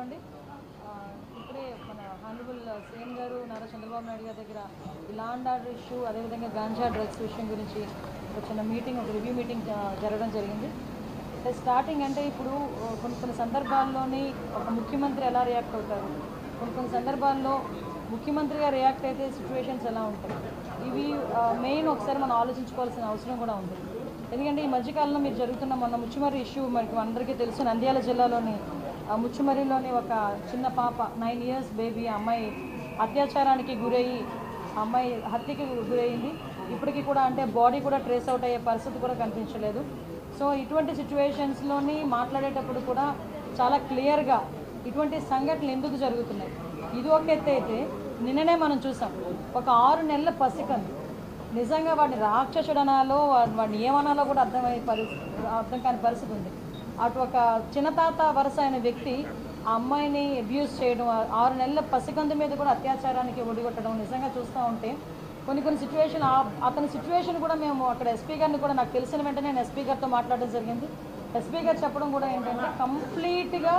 అండి. ఇప్పుడే మన హానరబుల్ సీఎం గారు నారా చంద్రబాబు నాయుడు గారి దగ్గర ఈ లా అండ్ ఆర్డర్ ఇష్యూ, అదేవిధంగా గాంజా డ్రగ్స్ విషయం గురించి ఒక చిన్న మీటింగ్, ఒక రివ్యూ మీటింగ్ జరగడం జరిగింది. స్టార్టింగ్ అంటే ఇప్పుడు కొన్ని సందర్భాల్లోని ఒక ముఖ్యమంత్రి ఎలా రియాక్ట్ అవుతారు, కొన్ని సందర్భాల్లో ముఖ్యమంత్రిగా రియాక్ట్ అయితే సిచ్యువేషన్స్ ఎలా ఉంటాయి, ఇవి మెయిన్ ఒకసారి మనం ఆలోచించుకోవాల్సిన అవసరం కూడా ఉంది. ఎందుకంటే ఈ మధ్యకాలంలో మీరు జరుగుతున్న మొన్న ముచ్చుమర్రి ఇష్యూ మనకి అందరికీ తెలుసు. నంద్యాల జిల్లాలోని ముచ్చుమర్రిలోని ఒక చిన్న పాప 9 years బేబీ అమ్మాయి అత్యాచారానికి గురయ్యి అమ్మాయి హత్యకి గురయ్యింది. ఇప్పటికీ కూడా అంటే బాడీ కూడా ట్రేస్ అవుట్ అయ్యే పరిస్థితి కూడా కనిపించలేదు. సో ఇటువంటి సిచ్యువేషన్స్లోని మాట్లాడేటప్పుడు కూడా చాలా క్లియర్గా ఇటువంటి సంఘటనలు ఎందుకు జరుగుతున్నాయి, ఇది ఒక ఎత్తు అయితే నిన్ననే మనం చూసాం ఒక 6 నెలల పసికందు నిజంగా వాడిని రాక్షసుడు అనాలో వాడిని ఏమనాలో కూడా అర్థం కాని పరిస్థితి ఉంది. అటు ఒక చిన్నతాత వరుస అయిన వ్యక్తి ఆ అమ్మాయిని అబ్యూస్ చేయడం, 6 నెలల పసికందు మీద కూడా అత్యాచారానికి ఒడిగొట్టడం నిజంగా చూస్తూ ఉంటే కొన్ని సిచ్యువేషన్ అతని సిచ్యువేషన్ కూడా మేము అక్కడ ఎస్పీ గారిని కూడా నాకు తెలిసిన వెంటనే నేను ఎస్పీ గారితో మాట్లాడడం జరిగింది. ఎస్పీ గారు చెప్పడం కూడా ఏంటంటే కంప్లీట్గా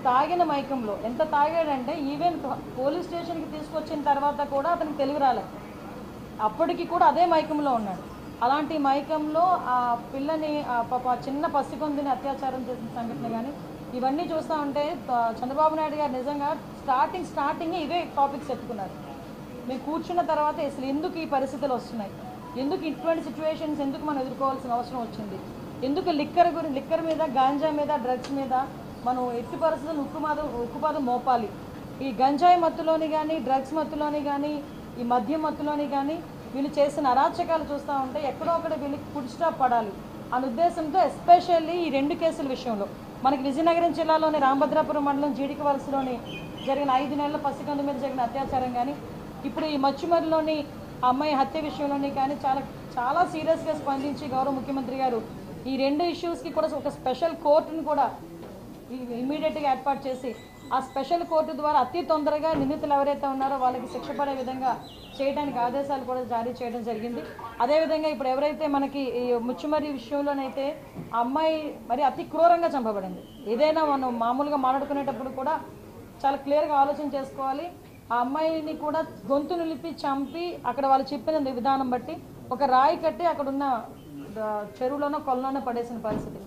తాగిన మైకంలో, ఎంత తాగాడంటే ఈవెన్ పోలీస్ స్టేషన్కి తీసుకొచ్చిన తర్వాత కూడా అతనికి తెలివి రాలేదు, అప్పటికి కూడా అదే మైకంలో ఉన్నాడు. అలాంటి మైకంలో ఆ పిల్లని పాప చిన్న పసికొందిని అత్యాచారం చేసిన సంఘటన కానీ ఇవన్నీ చూస్తూ ఉంటే చంద్రబాబు నాయుడు గారు నిజంగా స్టార్టింగ్ ఇవే టాపిక్స్ ఎత్తుకున్నారు. మేము కూర్చున్న తర్వాత అసలు ఎందుకు ఈ పరిస్థితులు వస్తున్నాయి, ఎందుకు ఇటువంటి సిచ్యువేషన్స్ ఎందుకు మనం ఎదుర్కోవాల్సిన అవసరం వచ్చింది, ఎందుకు లిక్కర్ మీద, గాంజా మీద, డ్రగ్స్ మీద మనం ఎట్టి పరిస్థితులు ఉక్కుపాదం మోపాలి. ఈ గంజాయి మత్తులోని కానీ, డ్రగ్స్ మత్తులోని కానీ, ఈ మద్యం మత్తులోని కానీ వీళ్ళు చేసిన అరాచకాలు చూస్తూ ఉంటే ఎక్కడో ఒకటి వీళ్ళకి ఫుడ్ స్టాప్ పడాలి అనే ఉద్దేశంతో ఎస్పెషల్లీ ఈ 2 కేసుల విషయంలో మనకి విజయనగరం జిల్లాలోని రామభద్రాపురం మండలం జీడికి వలసలోని జరిగిన 5 నెలల పసికందు మీద జరిగిన అత్యాచారం కానీ, ఇప్పుడు ఈ మచ్చుమరిలోని అమ్మాయి హత్య విషయంలోని కానీ చాలా సీరియస్గా స్పందించి గౌరవ ముఖ్యమంత్రి గారు ఈ 2 ఇష్యూస్కి కూడా ఒక స్పెషల్ కోర్టును కూడా ఇమీడియట్గా ఏర్పాటు చేసి ఆ స్పెషల్ కోర్టు ద్వారా అతి తొందరగా నిందితులు ఎవరైతే ఉన్నారో వాళ్ళకి శిక్ష పడే విధంగా చేయడానికి ఆదేశాలు కూడా జారీ చేయడం జరిగింది. అదేవిధంగా ఇప్పుడు ఎవరైతే మనకి ఈ ముచ్చుమర్రి విషయంలోనైతే ఆ అమ్మాయి మరి అతి క్రూరంగా చంపబడింది. ఏదైనా మనం మామూలుగా మాట్లాడుకునేటప్పుడు కూడా చాలా క్లియర్గా ఆలోచన చేసుకోవాలి. ఆ అమ్మాయిని కూడా గొంతు నిలిపి చంపి అక్కడ వాళ్ళు చెప్పిన విధానం బట్టి ఒక రాయి కట్టి అక్కడున్న చెరువులోనో కొలలోనో పడేసిన పరిస్థితి.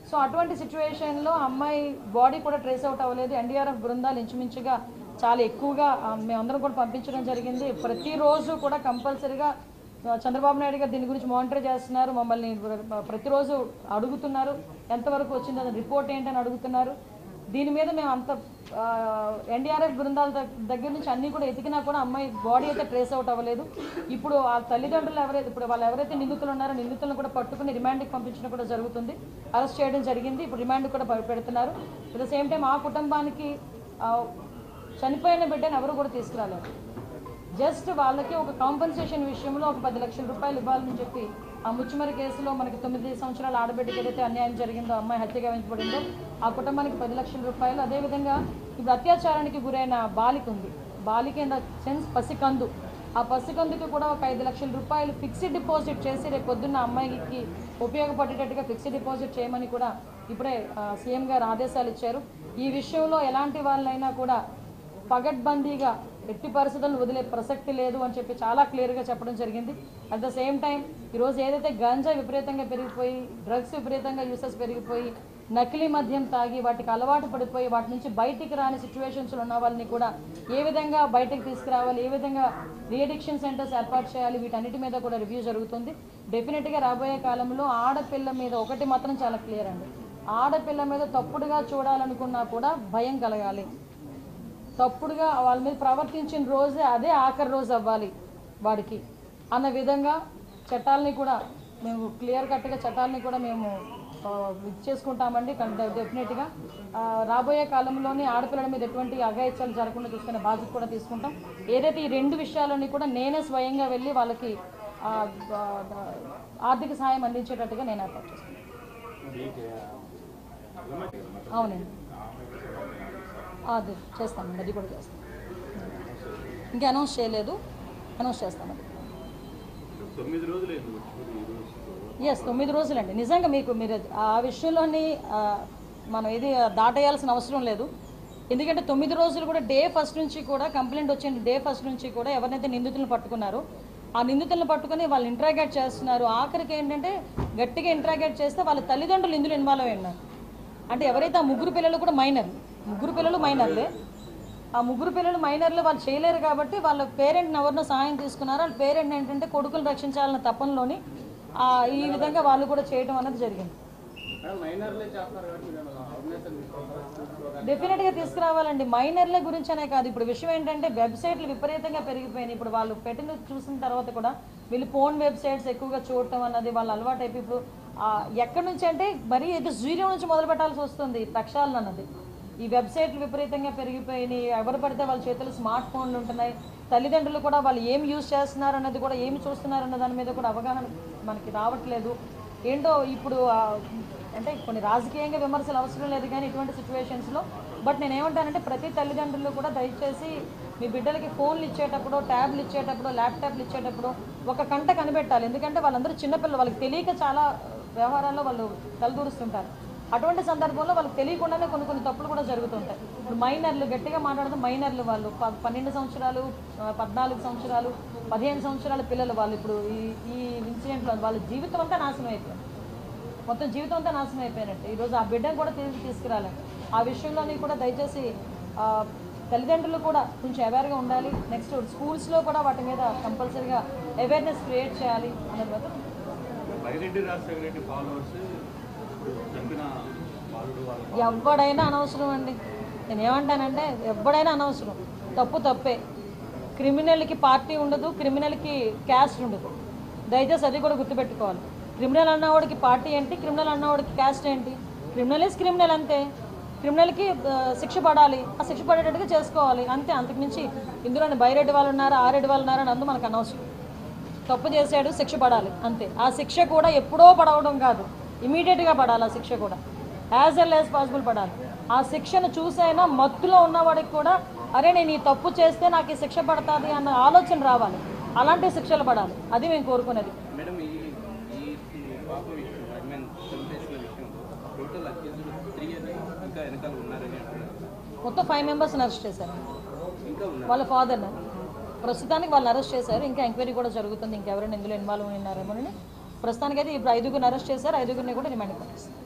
సో అటువంటి సిచ్యువేషన్లో అమ్మాయి బాడీ కూడా ట్రేస్ అవుట్ అవ్వలేదు. ఎన్డీఆర్ఎఫ్ బృందాలు ఇంచుమించుగా చాలా ఎక్కువగా మేమందరం కూడా పంపించడం జరిగింది. ప్రతిరోజు కూడా కంపల్సరీగా చంద్రబాబు నాయుడు గారు దీని గురించి మానిటర్ చేస్తున్నారు. మమ్మల్ని ప్రతిరోజు అడుగుతున్నారు ఎంతవరకు వచ్చిందో రిపోర్ట్ ఏంటని అడుగుతున్నారు. దీని మీద మేము అంత ఎన్డీఆర్ఎఫ్ బృందాల దగ్గర నుంచి అన్నీ కూడా ఎతికినా కూడా అమ్మాయి బాడీ అయితే ట్రేస్ అవుట్ అవ్వలేదు. ఇప్పుడు ఆ తల్లిదండ్రులు ఎవరైతే నిందితులు ఉన్నారో నిందితులను కూడా పట్టుకుని రిమాండ్కి పంపించడం కూడా జరుగుతుంది. అరెస్ట్ చేయడం జరిగింది. ఇప్పుడు రిమాండ్ కూడా పెడుతున్నారు. అట్ ద సేమ్ టైం ఆ కుటుంబానికి చనిపోయిన బిడ్డను ఎవరు కూడా తీసుకురాలేదు. జస్ట్ వాళ్ళకి ఒక కాంపెన్సేషన్ విషయంలో ఒక 10 లక్షల రూపాయలు ఇవ్వాలని చెప్పి ఆ ముచ్చుమరి కేసులో మనకి 9 సంవత్సరాల ఆడబిడ్డకి ఏదైతే అన్యాయం జరిగిందో, అమ్మాయి హత్యగా వెంచబడిందో ఆ కుటుంబానికి 10 లక్షల రూపాయలు. అదేవిధంగా ఇప్పుడు అత్యాచారానికి గురైన బాలిక ఉంది, బాలిక ఇన్ ద సెన్స్ పసికందు, ఆ పసికందుకి కూడా ఒక 5 లక్షల రూపాయలు ఫిక్స్డ్ డిపాజిట్ చేసి రేపు పొద్దున్న అమ్మాయికి ఉపయోగపడేటట్టుగా ఫిక్స్డ్ డిపాజిట్ చేయమని కూడా ఇప్పుడే సీఎం గారు ఆదేశాలు ఇచ్చారు. ఈ విషయంలో ఎలాంటి వాళ్ళైనా కూడా పగడ్బందీగా ఎట్టి పరిస్థితులను వదిలే ప్రసక్తి లేదు అని చెప్పి చాలా క్లియర్గా చెప్పడం జరిగింది. అట్ ద సేమ్ టైం ఈరోజు ఏదైతే గంజా విపరీతంగా పెరిగిపోయి, డ్రగ్స్ విపరీతంగా యూసెస్ పెరిగిపోయి, నకిలీ మద్యం తాగి వాటికి అలవాటు పడిపోయి వాటి నుంచి బయటికి రాని సిచ్యువేషన్స్లో ఉన్న వాళ్ళని కూడా ఏ విధంగా బయటకు తీసుకురావాలి, ఏ విధంగా రీఅడిక్షన్ సెంటర్స్ ఏర్పాటు చేయాలి, వీటన్నిటి మీద కూడా రివ్యూ జరుగుతుంది. డెఫినెట్గా రాబోయే కాలంలో ఆడపిల్ల మీద ఒకటి మాత్రం చాలా క్లియర్ అండి, ఆడపిల్ల మీద తప్పుడుగా చూడాలనుకున్నా కూడా భయం కలగాలి. తప్పుడుగా వాళ్ళ మీద ప్రవర్తించిన రోజే అదే ఆఖరి రోజు అవ్వాలి వాడికి అన్న విధంగా చట్టాలని కూడా మేము క్లియర్ కట్గా చట్టాలని కూడా మేము చేసుకుంటామండి. డెఫినెట్గా రాబోయే కాలంలోని ఆడపిల్లల మీద ఎటువంటి అఘాయిత్యాలు జరగకుండా చూసుకునే బాధ్యత కూడా తీసుకుంటాం. ఏదైతే ఈ 2 విషయాలని కూడా నేనే స్వయంగా వెళ్ళి వాళ్ళకి ఆర్థిక సహాయం అందించేటట్టుగా నేను ఏర్పాటు చేసుకుంటాను. అవునండి, అది చేస్తామండి, అది కూడా చేస్తాం. ఇంకా అనౌన్స్ చేయలేదు, అనౌన్స్ చేస్తామండి. 9 రోజులండి. నిజంగా మీరు ఆ విషయంలోని మనం ఇది దాటేయాల్సిన అవసరం లేదు. ఎందుకంటే 9 రోజులు కూడా డే ఫస్ట్ నుంచి కూడా కంప్లైంట్ వచ్చిన డే ఫస్ట్ నుంచి కూడా ఎవరినైతే నిందితులను పట్టుకున్నారో ఆ నిందితులను పట్టుకుని వాళ్ళు ఇంట్రాగేట్ చేస్తున్నారు. ఆఖరికి ఏంటంటే గట్టిగా ఇంట్రాగేట్ చేస్తే వాళ్ళ తల్లిదండ్రులు ఇందులో ఇన్వాల్వ్ అయి ఉన్నారు. అంటే ఎవరైతే ఆ ముగ్గురు పిల్లలు కూడా ముగ్గురు పిల్లలు మైనర్లే. ఆ ముగ్గురు పిల్లలు మైనర్లు వాళ్ళు చేయలేరు కాబట్టి వాళ్ళ పేరెంట్ని ఎవరినో సహాయం తీసుకున్నారు. వాళ్ళ పేరెంట్ ఏంటంటే కొడుకులు రక్షించాలన్న తపనలోని ఈ విధంగా వాళ్ళు కూడా చేయడం అనేది జరిగింది. డెఫినెట్గా తీసుకురావాలండి. మైనర్ల గురించి అనే కాదు, ఇప్పుడు విషయం ఏంటంటే వెబ్సైట్లు విపరీతంగా పెరిగిపోయినాయి. ఇప్పుడు వాళ్ళు పెట్టిన చూసిన తర్వాత కూడా వీళ్ళు ఫోన్ వెబ్సైట్స్ ఎక్కువగా చూడటం అన్నది వాళ్ళ అలవాటు అయిపోయి ఇప్పుడు ఎక్కడి నుంచి అంటే మరీ ఇది జీరో నుంచి మొదలు పెట్టాల్సి వస్తుంది ప్రక్షాళన అన్నది. ఈ వెబ్సైట్లు విపరీతంగా పెరిగిపోయినాయి. ఎవరు పడితే వాళ్ళ చేతులు స్మార్ట్ ఫోన్లు ఉంటున్నాయి. తల్లిదండ్రులు కూడా వాళ్ళు ఏం యూజ్ చేస్తున్నారు అన్నది కూడా ఏమి చూస్తున్నారు అన్న దాని మీద కూడా అవగాహన మనకి రావట్లేదు. ఏంటో ఇప్పుడు అంటే కొన్ని రాజకీయంగా విమర్శలు అవసరం లేదు కానీ ఇటువంటి సిచ్యువేషన్స్లో బట్ నేను ఏమంటానంటే ప్రతి తల్లిదండ్రులు కూడా దయచేసి మీ బిడ్డలకి ఫోన్లు ఇచ్చేటప్పుడు, ట్యాబ్లు ఇచ్చేటప్పుడు, ల్యాప్టాప్లు ఇచ్చేటప్పుడు ఒక కంట కనిపెట్టాలి. ఎందుకంటే వాళ్ళందరూ చిన్నపిల్లలు, వాళ్ళకి తెలియక చాలా వ్యవహారాల్లో వాళ్ళు తలదూరుస్తుంటారు. అటువంటి సందర్భంలో వాళ్ళకి తెలియకుండానే కొన్ని తప్పులు కూడా జరుగుతుంటాయి. ఇప్పుడు మైనర్లు గట్టిగా మాట్లాడుతూ మైనర్లు వాళ్ళు 12 సంవత్సరాలు, 14 సంవత్సరాలు, 15 సంవత్సరాల పిల్లలు వాళ్ళు ఇప్పుడు ఈ ఇన్సిడెంట్లో వాళ్ళ జీవితం అంతా నాశనం అయిపోయింది. మొత్తం జీవితం అంతా నాశనం అయిపోయినట్టు. ఈరోజు ఆ బిడ్డను కూడా తీసుకురాలి. ఆ విషయంలోని కూడా దయచేసి తల్లిదండ్రులు కూడా కొంచెం అవేర్గా ఉండాలి. నెక్స్ట్ స్కూల్స్లో కూడా వాటి మీద కంపల్సరీగా అవేర్నెస్ క్రియేట్ చేయాలి అన్నది కదా. ఎవడైనా అనవసరం అండి. నేను ఏమంటానంటే ఎవడైనా అనవసరం. తప్పే. క్రిమినల్కి పార్టీ ఉండదు, క్రిమినల్కి క్యాస్ట్ ఉండదు. దయచేసి అది కూడా గుర్తుపెట్టుకోవాలి. క్రిమినల్ అన్నవాడికి పార్టీ ఏంటి, క్రిమినల్ అన్నవాడికి క్యాస్ట్ ఏంటి? క్రిమినల్ ఈజ్ క్రిమినల్ అంతే. క్రిమినల్కి శిక్ష పడాలి, ఆ శిక్ష పడేటట్టుగా చేసుకోవాలి అంతే. అంతకుమించి ఇందులోని బైరెడ్డి వాళ్ళు ఉన్నారు, ఆరెడ్డి వాళ్ళు ఉన్నారు అని అందు మనకు అనవసరం. తప్పు చేశాడు, శిక్ష పడాలి అంతే. ఆ శిక్ష కూడా ఎప్పుడో పడవడం కాదు, ఇమీడియట్గా పడాలి. ఆ శిక్ష కూడా యాజ్ ఎల్ యాజ్ పాసిబుల్ పడాలి. ఆ శిక్షను చూసైనా మత్తులో ఉన్నవాడికి కూడా అరే నేను ఈ తప్పు చేస్తే నాకు ఈ శిక్ష పడుతుంది అన్న ఆలోచన రావాలి. అలాంటి శిక్షలు పడాలి. అది మేము కోరుకునేది. మొత్తం 5 మెంబర్స్ని అరెస్ట్ చేశారు. వాళ్ళ ఫాదర్ని ప్రస్తుతానికి వాళ్ళు అరెస్ట్ చేశారు. ఇంకా ఎంక్వైరీ కూడా జరుగుతుంది. ఇంకెవరైనా ఇందులో ఇన్వాల్వ్ ఉన్నారేమో. ప్రస్తుతానికి అయితే ఇప్పుడు 5గురిని అరెస్ట్ చేశారు. 5గురిని కూడా రిమాండ్ పంపిస్తారు.